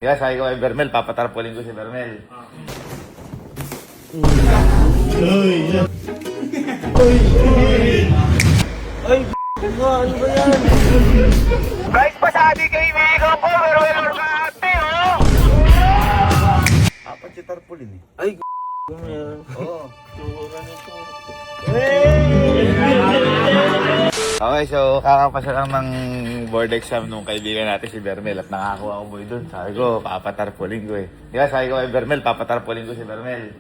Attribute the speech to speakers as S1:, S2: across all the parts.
S1: Kaya sabi ko kay Bermel, papatarpulin ko si Bermel.
S2: Ay, ano ba yan?
S1: Guys, pasadi kayo imigaw po, pero wala ka ate, oh!
S2: Apat si tarpulin eh.
S3: Ay, ano yan?
S2: Oo.
S3: Tura nito.
S1: Okay, so kakapasa lang ng board exam nung kaibigan natin si Bermel at nakakuha ko boy dun. Sabi ko, papatarpulin ko eh. Kaya sabi ko kay Bermel, papatarpulin ko si Bermel.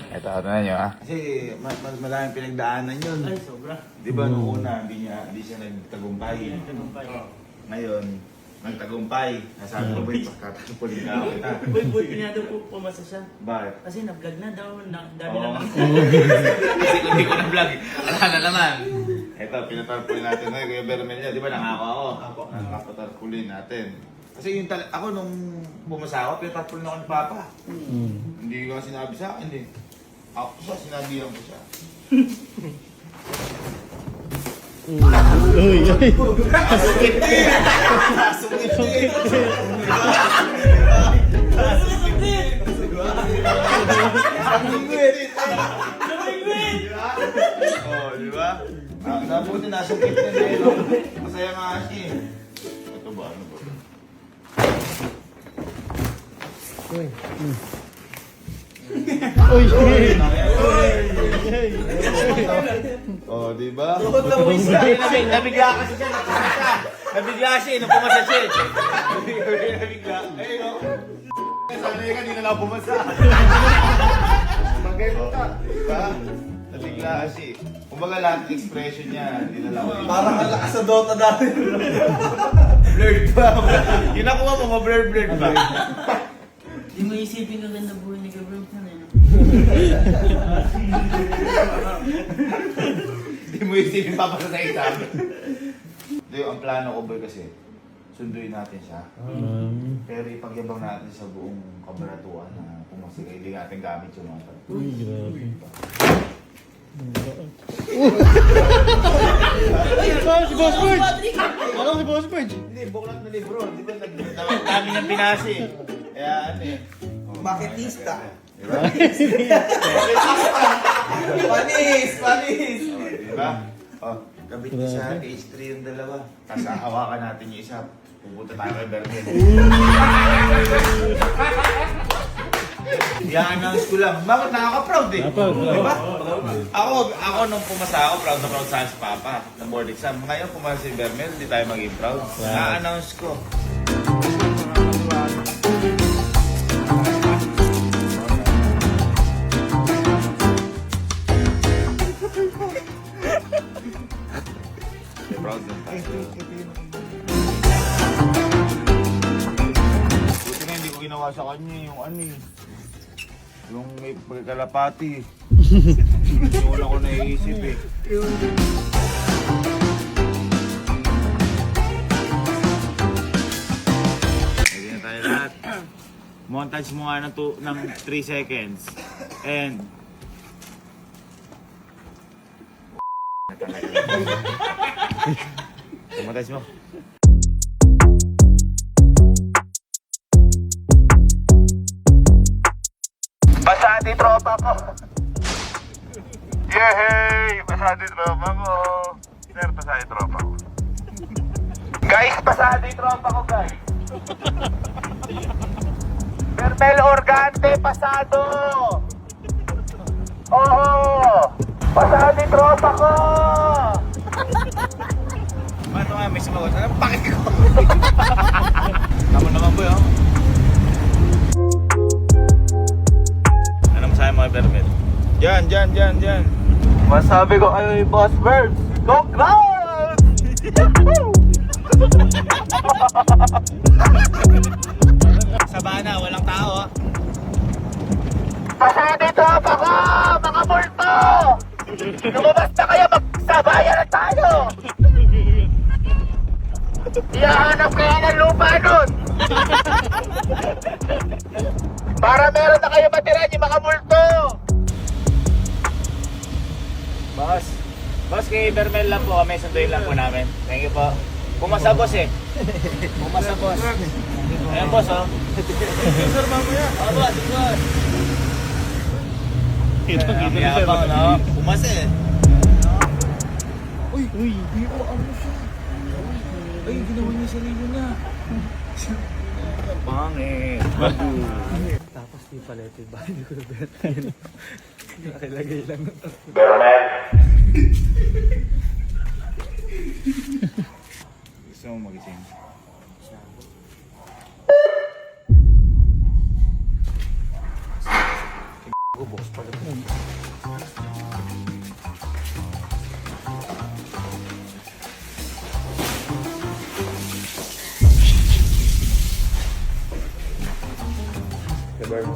S1: Ito, ano na nyo ah.
S2: Kasi maraming pinagdaanan yun.
S3: Ay, sobra.
S2: Di ba nung una, hindi siya nagtagumpay.
S3: Tagumpay.
S2: Ngayon, nagtagumpay. Nasabi ko ba yung pagkatarpulin ka kita?
S3: Uy, buti nga daw po pumasa siya.
S2: Bakit?
S3: Kasi na-vlog na daw. Dami
S2: Oo.
S3: naman.
S1: Kasi kung hindi ko na-vlog, wala na naman. Ito, pinatarpulin natin ngayon. Kuya Bermel niya, di ba nangako ako? Nakapatarpulin natin.
S2: Kasi yung ako nung bumasa ako, pinatarpulin ako ni Papa. Hindi ko nga sinabi sa akin eh. Ako siya, sinabihan ko siya. Oh, di ba? Nabuti nasungkit na nilo. Masaya nga siya eh. Ito ba? Ano ba? Oh, di ba?
S1: Nabigla kasi siya, nabigla siya, nung pumasa siya.
S2: Nabigla. Eh, no? Sana yung kanina lang bumasa. Bagay mo ka. Diba? Nabigla kasi. Kumbaga lahat ng expression niya, dinala ko.
S4: Parang ang lakas sa Dota dati.
S2: Blurred ba? Yung nakuha mo, ma-blurred ba?
S3: Hindi mo isipin ang ganda buhay ni Gabriel na yun.
S2: Hindi mo isipin papasa sa exam. Hindi, ang plano ko boy kasi, sunduin natin siya. Pero ipagyabang natin sa buong kabaratuan na pumasa kayo, hindi natin gamit yung mga tao.
S5: Uy, grabe. Si Boss Bird! Ano si Boss Bird?
S2: Hindi, buklat na libro. Di ba dami ng binasi? Kaya ano eh.
S4: Maketista.
S2: Diba?
S4: Panis! Panis!
S2: Diba? Oh, kabit niya sa H3 yung dalawa. Tapos hawakan natin yung isa. Pupunta tayo kay Bermel. I-announce ko lang. Bakit nakaka-proud eh? Diba? Ako nung pumasa ako, proud na proud sa si Papa ng board exam. Ngayon pumasa si Bermel, hindi tayo maging proud. Na-announce ko. Proud na tayo. Buti na hindi ko ginawa sa kanya yung ano eh. Yung may pagkalapati. Yung una ko naiisip eh. Pwede na tayo lahat. Montage mo nga ng 3 seconds. And... Montage mo. Pasadi tropa ko. Yehey! Pasadi tropa ko. Sir, pasadi tropa ko. Guys, pasadi tropa ko, guys. Bermel Organte, pasado. Oo! Pasadi tropa ko. Ano nga, may sumagot. Anong pakit ko? Tama naman po yun. Sa mga Bermel. Diyan.
S4: Masabi ko kayo yung Boss Bird. Go Clouds!
S1: Sabana, walang tao.
S2: Pasadi tropa ko! Mga multo! Lumabas na kayo, magsabayan na tayo! Iyahanap kayo ng lupa nun! Para meron na kayo matira yung mga multo!
S1: Boss, kay Bermel lang po kami, sunduin lang po namin. Thank you po. Pumasa boss eh. Pumasa boss.
S5: Ayan, boss, oh.
S2: Sir, mamaya.
S3: Oh, boss, boss.
S5: Kita na, sir.
S3: Yabang, no? Pumas eh.
S5: Uy,
S2: Ay, ginawa niya yung sarili niya. Pangit.
S5: tapos di pala ito yung bahay ko na bet. Nakilagay lang.
S2: Gusto mo magising?
S6: Edward,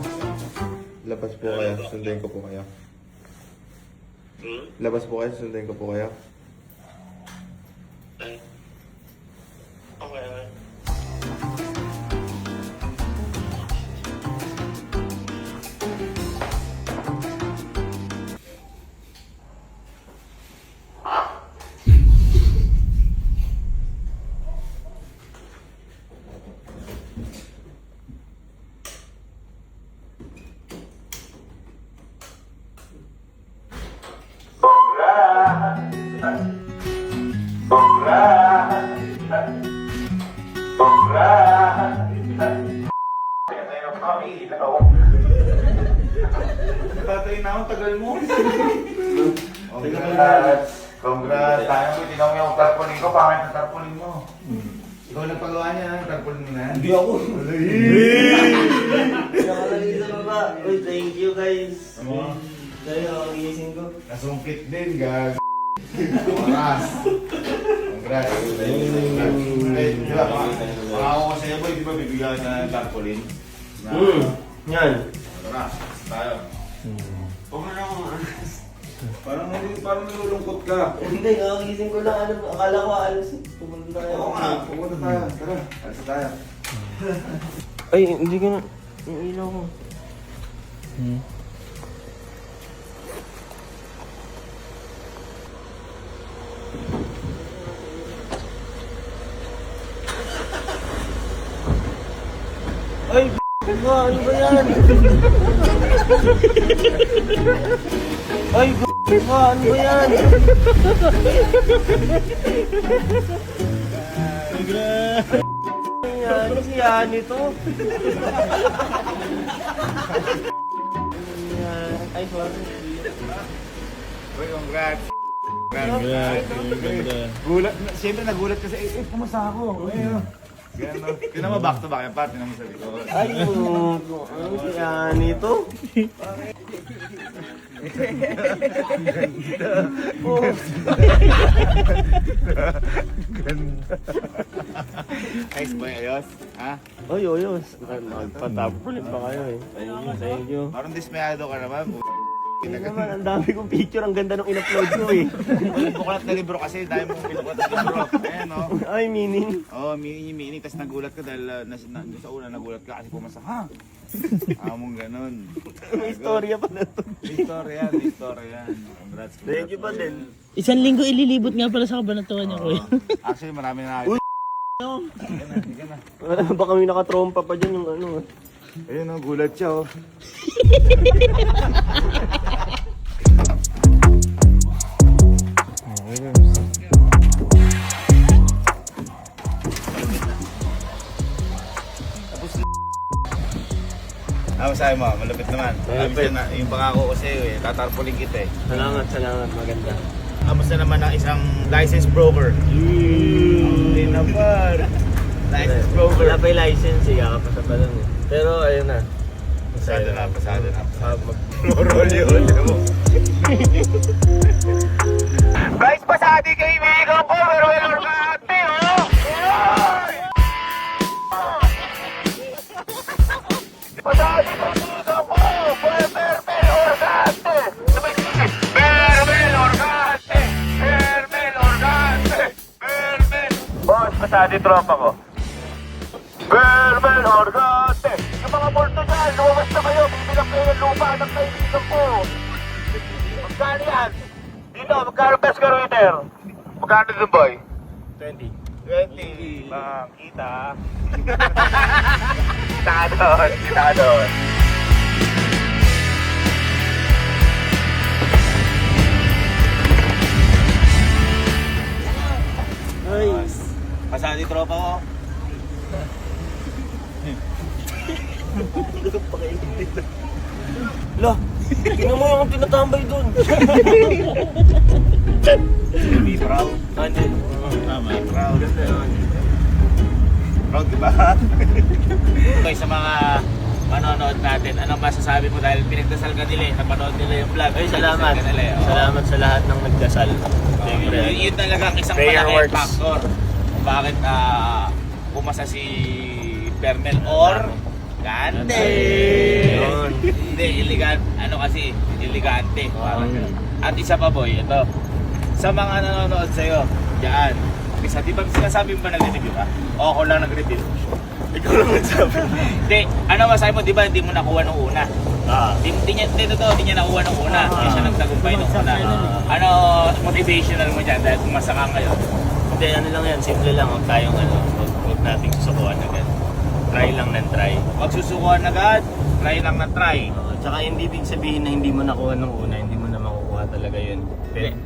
S6: labas po kayo. Sunduin ko po kayo. Labas po kayo, sunduin ko po kayo.
S2: Tatay na ako, tagal mo. Congrats. Congrats. Tayo mo, tinaw mo yung tarpaulin ko. Pangit ang tarpaulin mo. Ikaw nagpagawa niya, ang tarpaulin mo na. Hindi ako.
S3: Nakalagay sa baba. Uy, thank you guys.
S2: Ano?
S3: Dahil ako gising ko.
S2: Nasungkit din, gag. Congrats. Congrats. Di ba, pangako ko sa'yo, boy, di ba bibigyan ka ng tarpaulin?
S3: Yan.
S2: Tara, tayo. Parang nalulungkot ka.
S3: Hindi, kakagising ko lang. Ano, akala ko alas. Pumunta na
S2: Oo nga, pumunta tayo. Tara, alis tayo.
S3: Ay, hindi ka na. Yung ilaw ko. Ay, ba? Ano ba yan? Ay, ba? Ano ba yan? Ano si Yani to? Ay, sorry.
S2: Uy, congrats.
S5: Congrats, ganda.
S2: Gulat, siyempre nagulat kasi, kumusta ako? Ayun. Ganun. Tinan mo back to back yung part, tinan mo sa likod.
S3: Ay, ano si Yani to?
S2: Nice boy, ayos. Ha?
S3: Oy, magpatapulit pa kayo eh. Thank you.
S2: Parang dismayado ka naman.
S3: Hindi naman, ang dami kong picture, ang ganda ng in-upload ko eh.
S2: Buklat na libro kasi, dahil mong binuklat na libro. Ayan o.
S3: Ay, meaning.
S2: Oo, meaning. Tapos nagulat ka dahil doon sa una nagulat ka kasi pumasa, ha? Among ganun.
S3: May istorya pa na to.
S2: May story yan. Congrats.
S3: Thank you pa din.
S7: Isang linggo ililibot nga pala sa kabanatuan niya, kuya.
S2: Actually, marami na. Hindi ka na.
S3: Baka may nakatrompa pa dyan yung ano.
S2: Ayun o, gulat siya o. Masahe mo, malapit naman.
S3: Malapit.
S2: Yung pangako ko sa'yo eh, tatarpulin kita eh.
S3: Salamat, maganda.
S2: Kamusta naman ang isang licensed broker? Hindi na par. Licensed broker.
S3: Wala pa yung license eh, kakapasa pa lang eh. Pero ayun na.
S2: Pasado na.
S3: Morol
S2: yun. Guys, pasado kayo kaibigan ko, pero wala ka ate, oh! Pasado kaibigan ko, Bermel Organte! Bermel Organte! Boss, pasado yung tropa ko. Bermel Organte! Yung mga multo dyan, lumabas na kayo, bibilang kayo ng lupa ng kaibigan ko. Magkano yan? Dito, magkano best ka Reuter? Magkano dun, boy?
S3: 20.
S2: 20. Makita. Kita ka doon.
S3: Nice.
S2: Pasado yung tropa ko.
S3: Lo, tingnan mo yung tinatambay doon.
S2: Be proud.
S3: Ano?
S2: Tama. Proud. Proud, di ba? Okay, sa mga manonood natin, anong masasabi mo dahil pinagdasal ka nila eh, napanood nila yung vlog.
S3: Ay, salamat.
S2: Pinagdasal ka nila eh. Oo.
S3: Salamat sa lahat ng nagdasal. Siyempre.
S2: Yun talaga ang isang
S3: Prayer
S2: malaking
S3: works.
S2: factor kung bakit pumasa si Bermel or Gante.
S3: Yun.
S2: Hindi, ano kasi, elegante. Parang ganun. At isa pa boy, ito. Sa mga nanonood sa'yo, diyan. Isa, di ba sinasabi mo ba nag-review ka? O ako lang nag-review? Ikaw lang nagsabi. Hindi, ano masabi mo, di ba hindi mo nakuha nung una? Hindi niya nakuha nung una. Hindi siya nagtagumpay nung una. Ano motivational mo dyan dahil pumasa ka ngayon?
S3: Hindi, ano lang yan. Simple lang. Huwag tayong huwag nating susukuan agad. Try lang ng try.
S2: Huwag susukuan agad, try lang na try.
S3: Tsaka hindi ibig sabihin na hindi mo nakuha nung una, hindi mo na makukuha talaga yun. Pero,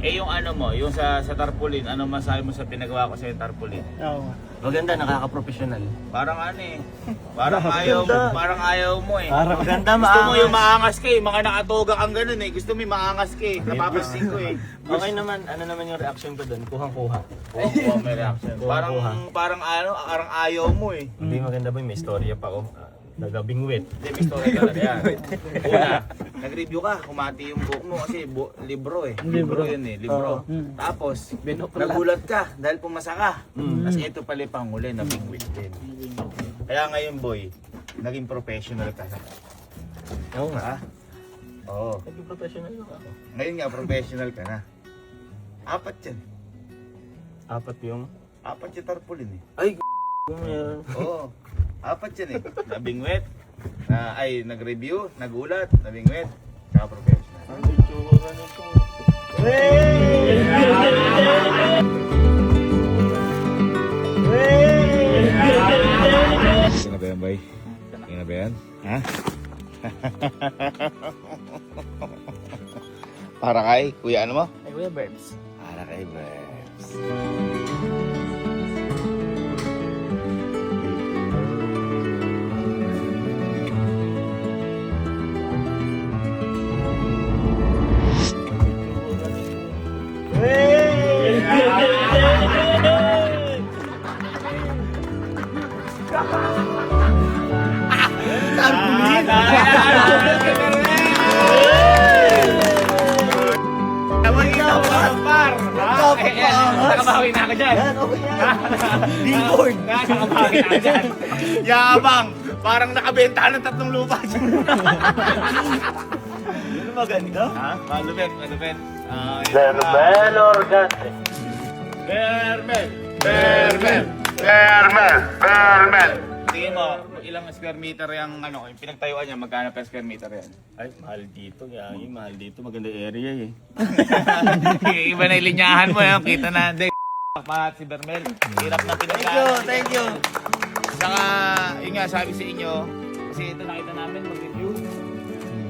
S2: Yung ano mo, yung sa tarpaulin, ano masabi mo sa pinagawa ko sa yung tarpaulin?
S7: Oo.
S3: maganda, nakaka-professional.
S2: Parang ano eh. Parang ayaw mo eh.
S3: Maganda,
S2: Gusto mo
S3: maangas.
S2: yung maangas ka eh, mga nakatoga kang ganun eh. Gusto mo yung maangas ka eh. Napapansin ko eh.
S3: Okay naman, ano naman yung reaction ko doon? Kuhang-kuha.
S2: Kuha may reaction. Parang ayaw mo eh.
S3: Hindi maganda ba, may storya pa ako. Nagabingwit.
S2: Hindi, may story talaga yan. Una, nag-review ka, kumati yung book mo kasi libro eh. Libro yun eh, libro. Tapos, nagulat ka dahil pumasa ka. Tapos ito pala yung panghuli na bingwit din. Kaya ngayon boy, naging professional ka na.
S3: Oo nga.
S2: Ha? Oo.
S3: Naging professional lang ako.
S2: Ngayon nga, professional ka na. Apat yan.
S3: Apat yung...
S2: Apat yung tarpaulin eh.
S3: Ay, yan.
S2: Oo. Apat yan eh. Nabingwit, nag-review, nagulat, nabingwit, saka professional.
S3: Ang itsura nito.
S2: Sige na ba yan, boy? Sige na ba yan? Ha? Para kay Kuya ano mo?
S3: Ay, Kuya Berbs.
S2: Para kay Bebs. Nakabawi na ako dyan.
S3: Billboard!
S2: Nakabawi na ako dyan. Yabang! Parang nakabenta ng 3 lupa dyan.
S3: Ano maganda?
S2: Ha? Malupit, malupit.
S3: Berbel Organte.
S2: Bermel! Bermel! Bermel! Bermel! Tingin mo, ilang square meter yung yung pinagtayuan niya, magkano per square meter yan?
S3: Ay, mahal dito. Yagi, mahal dito. Maganda area eh.
S2: Iba na ilinyahan mo yung kita na. Hindi, si Bermel. Hirap na pinagkaan.
S3: Thank you.
S2: Saka, yun nga, sabi sa inyo, kasi ito nakita namin mag-review.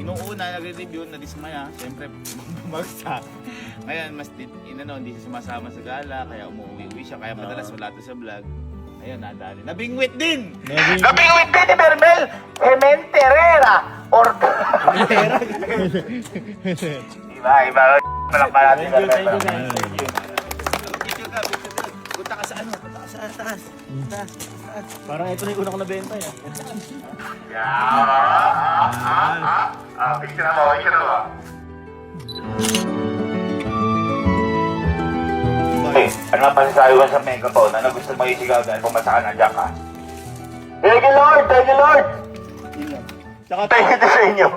S2: Nung una, nag-review, na-dismaya. Siyempre, bumagsak. Ngayon, hindi siya sumasama sa gala, kaya umuwi siya. Kaya madalas wala to sa vlog. Ayun, nadali. Nabingwit din! Nabingwit din ni Bermel! Ementerera! Or... Iba. Palakpa natin.
S3: Thank you guys.
S2: Punta ka sa taas.
S3: Parang ito na yung una ko nabenta yan.
S2: Picture mo. Ano ang masasabi mo sa megaphone? Ano gusto mo isigaw dahil pumasa ka na dyan ka? Thank you Lord! Thank you Lord!
S3: Tsaka
S2: Thank you sa inyo!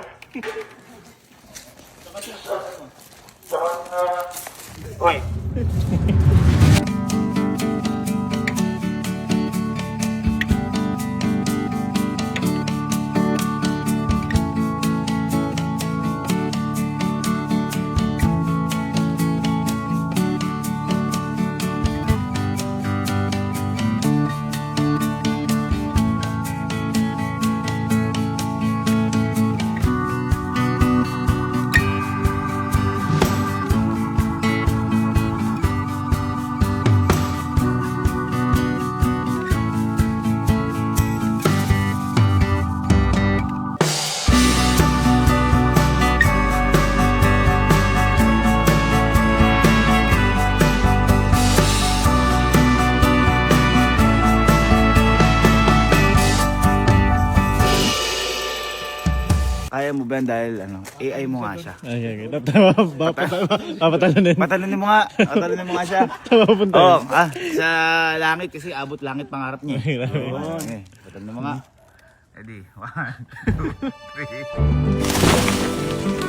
S2: Uy! kaya mo ba yan dahil ano, AI mo nga siya.
S5: Ay, papatalunin.
S2: Patalunin mo nga. Patalunin mo nga siya.
S5: Papunta
S2: Oo,
S5: yun.
S2: sa langit kasi abot langit pangarap niya. Okay, patalunin mo nga. Ready? 1, 2, 3.